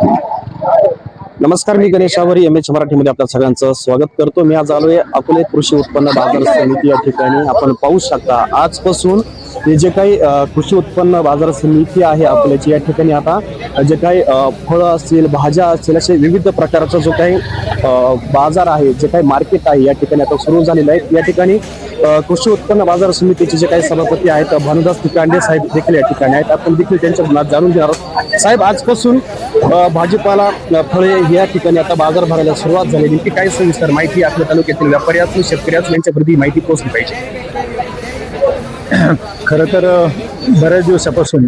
नमस्कार, मी गणेश आवरी MH मराठीमध्ये आपल्या सगळ्यांचं स्वागत करतो। मी आज आलोय अकोले कृषी उत्पन्न बाजार समिती या ठिकाणी। आपण पाहू शकता आजपासून हे जे काही कृषी उत्पन्न बाजार समिती आहे अकोल्याची, या ठिकाणी आता जे काही फळं असतील, भाज्या असतील, असे विविध प्रकारचा जो काही बाजार आहे, जे काही मार्केट आहे, या ठिकाणी आता सुरू झालेलं आहे। या ठिकाणी कृषी उत्पन्न बाजार समितीचे जे काही सभापती आहेत भानुदास तिकांडे साहेब देखील या ठिकाणी आहेत। आपण देखील त्यांच्या जाणून घेणार आहोत। साहेब, आजपासून भाजीपाला फळे या ठिकाणी आता बाजार भरायला सुरुवात झालेली, की काय सविस्तर माहिती आपल्या तालुक्यातील व्यापारी असतील, शेतकरी असतील, यांच्यापर्यंत माहिती पोहोचली पाहिजे। खरं तर बऱ्याच दिवसापासून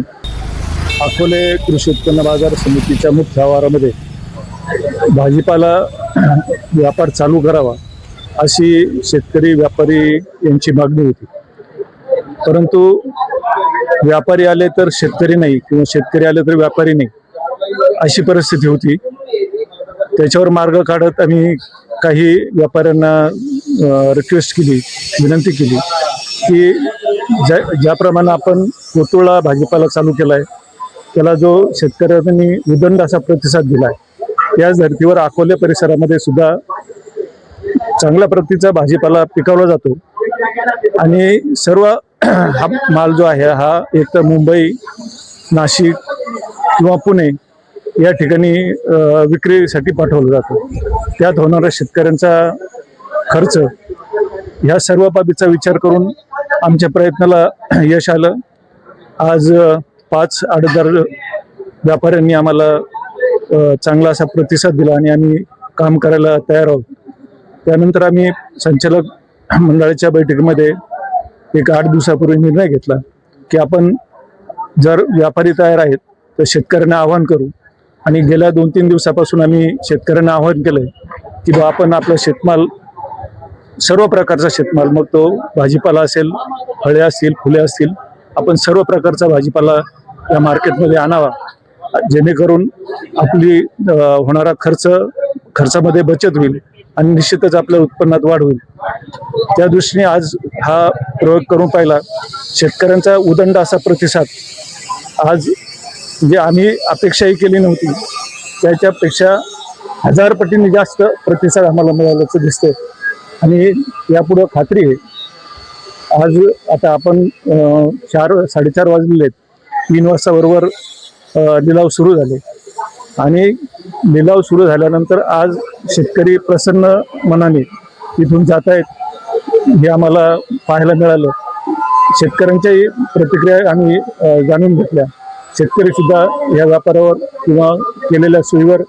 अकोले कृषी उत्पन्न बाजार समितीच्या मुख्य आवारामध्ये भाजीपाला व्यापार चालू करावा अशी शेतकरी व्यापारी यांची मागणी होती। परंतु व्यापारी आले तर शेतकरी नाही, किंवा शेतकरी आले तर व्यापारी नाही, अशी परिस्थिती होती। त्याच्यावर मार्ग काढत आम्ही काही व्यापाऱ्यांना रिक्वेस्ट केली, विनंती केली की ज्याप्रमाणे आपण कोतुळा भाजीपाला चालू केलाय, त्याला जो शेतकऱ्यांनी उदंड असा प्रतिसाद दिलाय, त्याच धर्तीवर अकोले परिसरामध्ये सुद्धा चांगल्या प्रतीचा भाजीपाला पिकवला जातो। आणि सर्व हा माल जो आहे हा एक तर मुंबई, नाशिक किंवा पुणे या ठिकाणी विक्रीसाठी पाठवला जातो। त्यात होणारा शेतकऱ्यांचा खर्च, ह्या सर्व बाबीचा विचार करून आमच्या प्रयत्नाला यश आलं। आज 5 आडतदार व्यापाऱ्यांनी आम्हाला चांगला असा प्रतिसाद दिला आणि आम्ही काम करायला तयार आहोत। त्यानंतर आम्ही संचालक मंडळाच्या बैठकीमध्ये एक 8 दिवसापूर्वी निर्णय घेतला की आपण जर व्यापारी तयार आहेत तर शेतकऱ्यांना आवाहन करू। आणि गेल्या 2-3 दिवसापासून आम्ही शेतकऱ्यांना आवाहन केलंय की बा आपण आपला शेतमाल, सर्व प्रकारचा शेतमाल, मग तो भाजीपाला असेल, फळे असतील, फुले असतील, आपण सर्व प्रकारचा भाजीपाला या मार्केटमध्ये आणावा, जेणेकरून आपली होणारा खर्चामध्ये बचत होईल आणि निश्चितच आपल्या उत्पन्नात वाढ होईल। त्या दृष्टीने आज हा प्रयोग करून पाहिला। शेतकऱ्यांचा उदंड असा प्रतिसाद आज, जे आम्ही अपेक्षाही केली नव्हती त्याच्यापेक्षा 1000 पटींनी जास्त प्रतिसाद आम्हाला मिळाल्याचं दिसतंय। आणि यापुढे खात्री आहे, आज आता आपण 4-4:30 वाजलेले आहेत, 3 वाजता बरोबर लिलाव सुरू झाले। आणि लिलाव सुरू झाल्यानंतर आज शेतकरी प्रसन्न मनाने इथून जात आहेत, हे आम्हाला पाहायला मिळालं। शेतकऱ्यांच्याही प्रतिक्रिया आम्ही जाणून घेतल्या। शेतकरी सुद्धा या व्यापारावर किंवा केलेल्या सोयीवर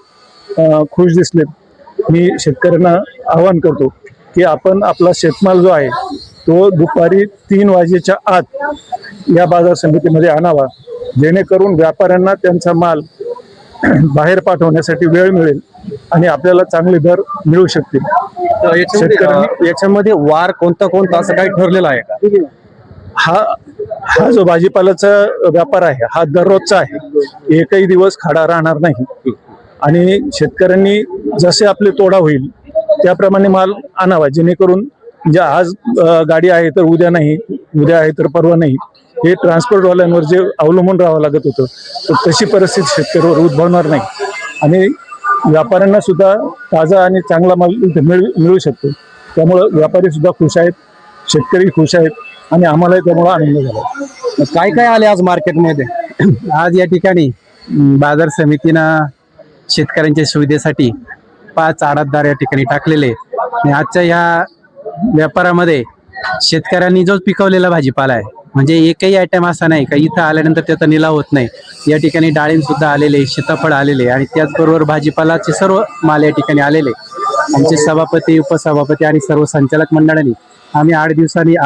खुश दिसलेत। मी शेतकऱ्यांना आवाहन करतो की आपण आपला शेतमाल जो आहे तो दुपारी 3 वाजेच्या आत या बाजार समितीमध्ये आणावा, जेणेकरून व्यापाऱ्यांना त्यांचा माल बाहेर पाठवण्यासाठी वेळ मिळेल आणि आपल्याला चांगले दर मिळू शकतील। याच्यामध्ये वार कोणता असं काही ठरलेलं आहे का? हा जो भाजीपाल्याचा व्यापार आहे हा दररोजचा आहे, एकही दिवस खाडा राहणार नाही। आणि शेतकऱ्यांनी जसे आपले तोडा होईल त्याप्रमाणे माल आणावा, जेणेकरून म्हणजे आज गाडी आहे तर उद्या नाही, उद्या आहे तर परवा नाही, हे ट्रान्सपोर्टवाल्यांवर जे अवलंबून राहावं लागत होतं, तर तशी परिस्थिती शेतकऱ्यावर उद्भवणार नाही। आणि व्यापाऱ्यांना सुद्धा ताजा आणि चांगला माल मिळू शकतो। त्यामुळं व्यापारी सुद्धा खुश आहेत, शेतकरी खुश आहेत आणि आम्हालाही त्यामुळे आनंद झाला। काय काय आले आज मार्केटमध्ये? आज या ठिकाणी बाजार समितीनं शेतकऱ्यांच्या सुविधेसाठी 5 आडतदार या ठिकाणी टाकलेले। आणि आजच्या ह्या व्यापारामध्ये शेतकऱ्यांनी जो पिकवलेला भाजीपाला आहे, म्हणजे एकही आयटम असा नाही का इथं आल्यानंतर त्याचा निलाव होत नाही। या ठिकाणी डाळिंब सुद्धा आलेले, सीताफळ आलेले आणि त्याचबरोबर भाजीपालाचे सर्व माल या ठिकाणी आलेले। आमचे सभापती, उपसभापती आणि सर्व संचालक मंडळांनी आम्ही 8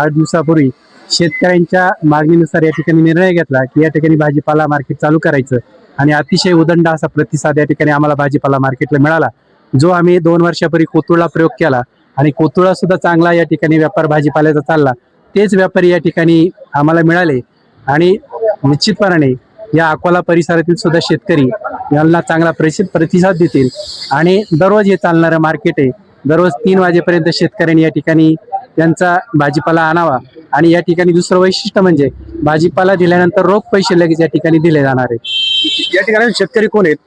दिवसापूर्वी शेतकऱ्यांच्या मागणीनुसार या ठिकाणी निर्णय घेतला की या ठिकाणी भाजीपाला मार्केट चालू करायचं। आणि अतिशय उदंड असा प्रतिसाद या ठिकाणी आम्हाला भाजीपाला मार्केटला मिळाला, जो आम्ही 2 वर्षापूर्वी कोतुळला प्रयोग केला आणि कोतुळा सुद्धा चांगला या ठिकाणी व्यापार भाजीपाल्याचा चालला। तेच व्यापारी या ठिकाणी आम्हाला मिळाले आणि निश्चितपणाने या अकोला परिसरातील सुद्धा शेतकरी यांना चांगला प्रतिसाद देतील। आणि दररोज हे चालणारं मार्केट आहे, दररोज 3 वाजेपर्यंत शेतकऱ्यांनी या ठिकाणी त्यांचा भाजीपाला आणावा। आणि या ठिकाणी दुसरं वैशिष्ट्य म्हणजे भाजीपाला दिल्यानंतर रोख पैसे लगेच या ठिकाणी दिले जाणार आहेत। या ठिकाणी शेतकरी कोण आहेत?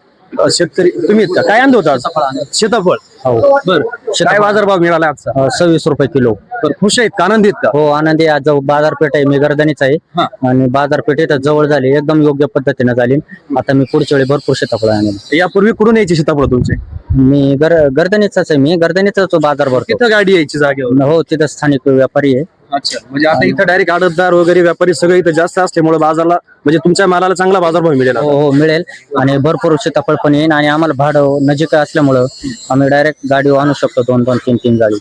शेतकरी तुम्ही आहेत का? काय आणलं होतं आज? सीताफळ. हो बर, काय बाजारभाव मिळाला आजचा? 26 रुपये किलो. तर खुश आहेत का, आनंदी आहेत का? हो आनंदी. आज बाजारपेठ आहे, मी गर्दनीच आहे हा. आणि बाजारपेठेत जवळ झाली, एकदम योग्य पद्धतीने झाली. आता मी पुढच्या वेळी भरपूर सीताफळ आणेल. यापूर्वी कुठून यायची सीताफळ तुमचे? मी गर्दनीचाच आहे, मी गर्दनीचाच बाजार भरतो. तिथं गाडी यायची जागेवर? हो तिथं स्थानिक व्यापारी आहे. अच्छा, म्हणजे आता इथं डायरेक्ट आडतदार वगैरे व्यापारी सगळे इथं जास्त असल्यामुळे बाजारला म्हणजे तुमच्या मालाला चांगला बाजारभाव मिळेल आता. हो हो मिळेल आणि भरपूर सीताफळ पण येईल आणि आम्हाला भाडं नजीक असल्यामुळं आम्ही डायरेक्ट गाडीवर आणू शकतो 2-2, 3-3 गाडी.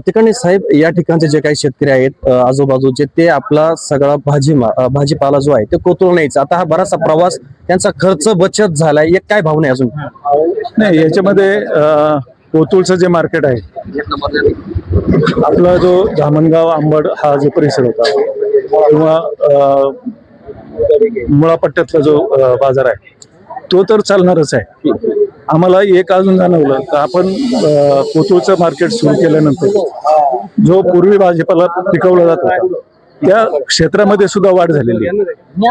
तिकडे साहेब, या ठिकाणचे जे काही शेतकरी आहेत आजूबाजूचे, ते आपला सगळा भाजीपाला जो आहे ते कोतरून न्यायचा. आता हा बराचसा प्रवास, त्यांचा खर्च बचत झालाय, एक काय भावना आहे अजून? नाही, याच्यामध्ये कोतुळचं जे मार्केट आहे, आपला जो धामणगाव आंबड हा जो परिसर होता किंवा मुळापट्ट्यातला जो बाजार आहे तो तर चालणारच आहे. आम्हाला एक अजून जाणवलं का आपण कोतुळचं मार्केट सुरू केल्यानंतर जो पूर्वी भाजीपाला पिकवला जात होता त्या क्षेत्रामध्ये सुद्धा वाढ झालेली आहे.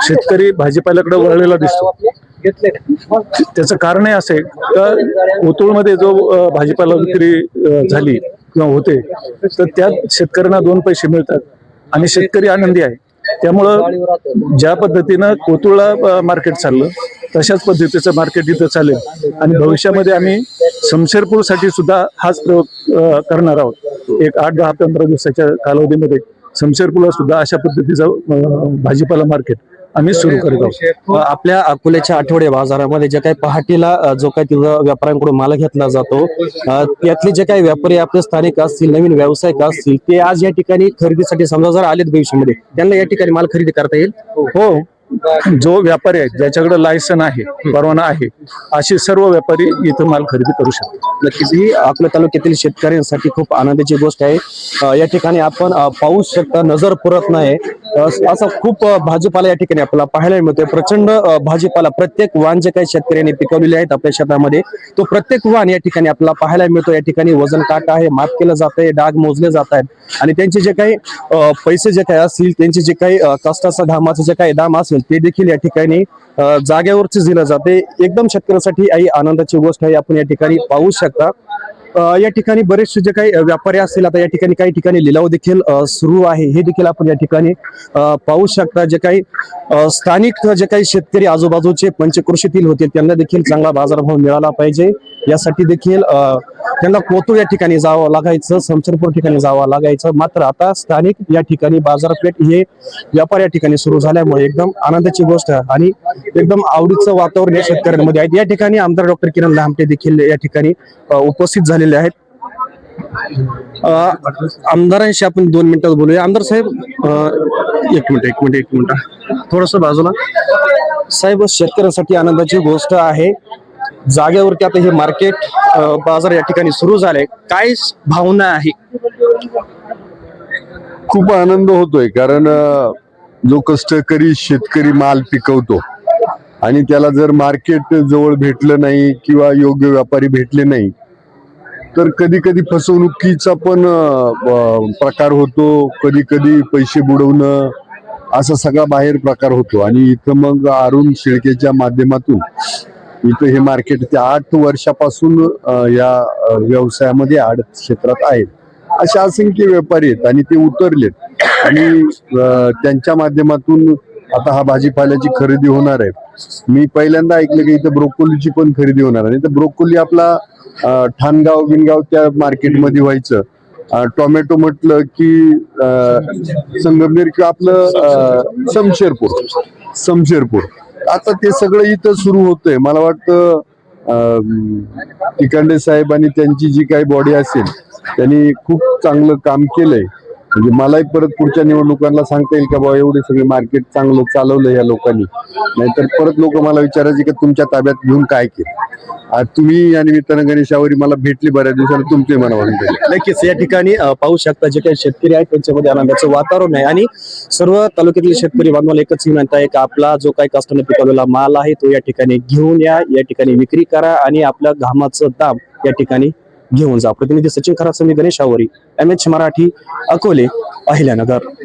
शेतकरी भाजीपाल्याकडे वळलेला दिसतो. त्याचं कारण हे असे का कोतुळमध्ये जो भाजीपाला विक्री झाली किंवा होते तर त्या शेतकऱ्यांना 2 पैसे मिळतात आणि शेतकरी आनंदी आहे. त्यामुळं ज्या पद्धतीनं कोतुळला मार्केट चाललं तशाच पद्धतीचं मार्केट इथं चालेल आणि भविष्यामध्ये आम्ही शमशेरपूरसाठी सुद्धा हाच प्रयोग करणार आहोत. एक 8-10-15 दिवसाच्या कालावधीमध्ये शमशेरपूरला सुद्धा अशा पद्धतीचं भाजीपाला मार्केट आम्ही सुरू करत आहोत. आपल्या अकोल्याच्या आठवडे बाजारामध्ये जे काही पहाटेला जो काही तिथं व्यापाऱ्यांकडून माल घेतला जातो, त्यातले जे काही व्यापारी आपले स्थानिक असतील, नवीन व्यावसायिक असतील, ते आज या ठिकाणी खरेदीसाठी समजा जर आलेत भविष्यामध्ये, त्यांना या ठिकाणी माल खरेदी करता येईल? हो, जो व्यापारी आहे ज्याच्याकडे लायसन आहे, परवाना आहे, असे सर्व व्यापारी इथं माल खरेदी करू शकतात. नक्कीच ही आपल्या तालुक्यातील शेतकऱ्यांसाठी खूप आनंदाची गोष्ट आहे. या ठिकाणी आपण पाहू शकता, नजर पुरत नाही असा खूप भाजीपाला या ठिकाणी आपल्याला पाहायला मिळतोय. प्रचंड भाजीपाला, प्रत्येक वाण जे काही शेतकऱ्यांनी पिकवलेले आहेत आपल्या शेतामध्ये, तो प्रत्येक वाण या ठिकाणी आपल्याला पाहायला मिळतो. या ठिकाणी वजन काटा आहे, माप केलं जात आहे, डाग मोजले जात आहेत आणि त्यांचे जे काही पैसे जे काही असतील, त्यांचे जे काही कष्टाचा घामाचं जे काही दाम असेल ते देखील या ठिकाणी जागेवरच दिलं जाते. एकदम शेतकऱ्यासाठी ही आनंदाची गोष्ट आहे. आपण या ठिकाणी पाहू शकता. या ठिकाणी बरेचसे जे काही व्यापारी असतील, आता या ठिकाणी काही ठिकाणी लिलाव देखील सुरू आहे, हे देखील आपण या ठिकाणी पाहू शकता. जे काही स्थानिक जे काही शेतकरी आजूबाजूचे पंचकृषीतील होते त्यांना देखील चांगला बाजारभाव मिळाला पाहिजे, यासाठी देखील त्यांना कोतुळ या ठिकाणी जावं लागायचं, शमशेरपूर ठिकाणी जावं लागायचं. मात्र आता स्थानिक या ठिकाणी बाजारपेठ हे व्यापार या ठिकाणी सुरू झाल्यामुळे एकदम आनंदाची गोष्ट आणि एकदम आवडीचं वातावरण या शेतकऱ्यांमध्ये आहे. या ठिकाणी आमदार डॉक्टर किरण लहामटे देखील या ठिकाणी उपस्थित झालेले आहेत. आमदारांशी आपण 2 मिनिटात बोलूया. आमदार साहेब, एक मिनिट थोडस बाजूला. साहेब, शेतकऱ्यांसाठी आनंदाची गोष्ट आहे, जागेवरती आता हे मार्केट बाजार या ठिकाणी सुरू झाले, काय भावना आहे? खूप आनंद होतोय, कारण जो कष्टकरी शेतकरी माल पिकवतो आणि त्याला जर मार्केट जवळ भेटलं नाही किंवा योग्य व्यापारी भेटले नाही तर कधी कधी फसवणुकीचा पण प्रकार होतो, कधी कधी पैसे बुडवणं असा सगळा बाहेर प्रकार होतो. आणि इथं मग अरुण शेळकेच्या माध्यमातून इथं हे मार्केट ते 8 वर्षापासून या व्यवसायामध्ये आडत क्षेत्रात आहेत. असे असंख्य व्यापारी आहेत आणि ते उतरलेत आणि त्यांच्या माध्यमातून आता हा भाजीपाल्याची खरेदी होणार आहे. मी पहिल्यांदा ऐकलं की इथं ब्रोकोलीची पण खरेदी होणार आहे. तर ब्रोकोली आपला ठाणगाव बिनगाव त्या मार्केटमध्ये व्हायचं. टोमॅटो म्हटलं की संगमनेर किंवा आपलं शमशेरपूर आता ते सगळं इथं सुरू होतंय. मला वाटतं तिकांडे साहेब आणि त्यांची जी काही बॉडी असेल त्यांनी खूप चांगलं काम केलंय. म्हणजे मलाही परत पुढच्या निवडणुकांना सांगता येईल का बाबा एवढे सगळे मार्केट चांगलं चालवलं या लोकांनी, नाहीतर परत लोक मला विचारायचे की तुमच्या ताब्यात घेऊन काय केलं. तुम्ही या निमित्तानं गणेशावरी मला भेटली बऱ्याच दिवसांनी, तुमचे मनावरून भेटले. नक्कीच या ठिकाणी पाहू शकता जे काही शेतकरी आहेत त्यांच्यामध्ये आनंदाचं वातावरण आहे आणि सर्व तालुक्यातील शेतकरी बांधवाला एकच विनंती आहे की आपला जो काही कष्टाने पिकवलेला माल आहे तो या ठिकाणी घेऊन या ठिकाणी विक्री करा आणि आपल्या घामाचं दाम या ठिकाणी घेऊन जा. प्रतिनिधी सचिन खरात, मी गणेशावरी, MH मराठी, अकोले, अहिल्यानगर.